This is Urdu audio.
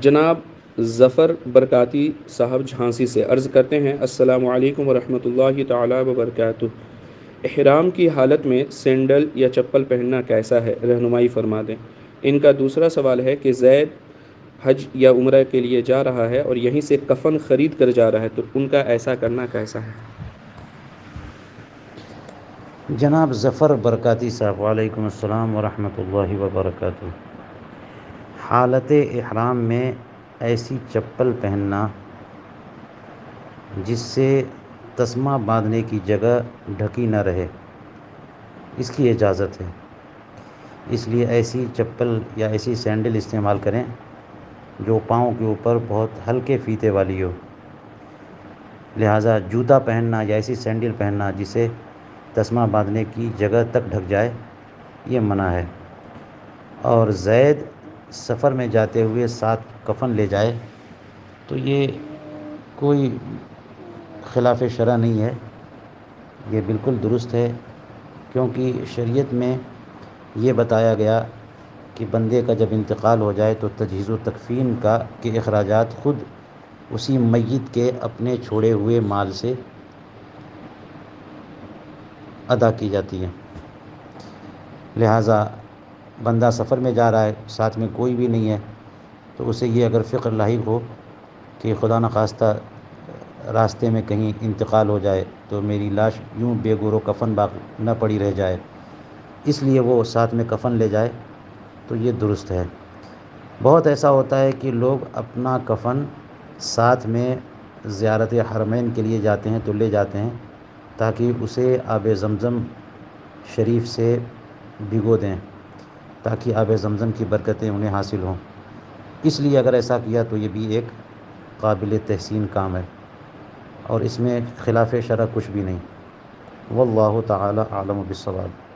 جناب ظفر برکاتی صاحب جھانسی سے عرض کرتے ہیں، السلام علیکم ورحمۃ اللہ تعالی وبرکاتہ۔ احرام کی حالت میں سینڈل یا چپل پہننا کیسا ہے، رہنمائی فرما دیں۔ ان کا دوسرا سوال ہے کہ زید حج یا عمرہ کے لیے جا رہا ہے اور یہیں سے کفن خرید کر جا رہا ہے، تو ان کا ایسا کرنا کیسا ہے؟ جناب ظفر برکاتی صاحب، وعلیکم السلام ورحمۃ اللہ وبرکاتہ۔ حالت احرام میں ایسی چپل پہننا جس سے تسمہ باندھنے کی جگہ ڈھکی نہ رہے، اس کی اجازت ہے۔ اس لیے ایسی چپل یا ایسی سینڈل استعمال کریں جو پاؤں کے اوپر بہت ہلکے فیتے والی ہو۔ لہٰذا جوتا پہننا یا ایسی سینڈل پہننا جسے تسمہ باندھنے کی جگہ تک ڈھک جائے، یہ منع ہے۔ اور زید سفر میں جاتے ہوئے ساتھ کفن لے جائے تو یہ کوئی خلاف شرع نہیں ہے، یہ بالکل درست ہے، کیونکہ شریعت میں یہ بتایا گیا کہ بندے کا جب انتقال ہو جائے تو تجہیز و تکفین کے اخراجات خود اسی میت کے اپنے چھوڑے ہوئے مال سے ادا کی جاتی ہے۔ لہٰذا بندہ سفر میں جا رہا ہے، ساتھ میں کوئی بھی نہیں ہے، تو اسے یہ اگر فکر لاحق ہو کہ خدا نخواستہ راستے میں کہیں انتقال ہو جائے تو میری لاش یوں بے گور و کفن باقی نہ پڑی رہ جائے، اس لیے وہ ساتھ میں کفن لے جائے، تو یہ درست ہے۔ بہت ایسا ہوتا ہے کہ لوگ اپنا کفن ساتھ میں زیارت حرمین کے لیے جاتے ہیں تو لے جاتے ہیں تاکہ اسے آب زمزم شریف سے بھگو دیں، تاکہ آب زمزم کی برکتیں انہیں حاصل ہوں۔ اس لیے اگر ایسا کیا تو یہ بھی ایک قابل تحسین کام ہے، اور اس میں خلاف شرع کچھ بھی نہیں۔ واللہ تعالی اعلم بالصواب۔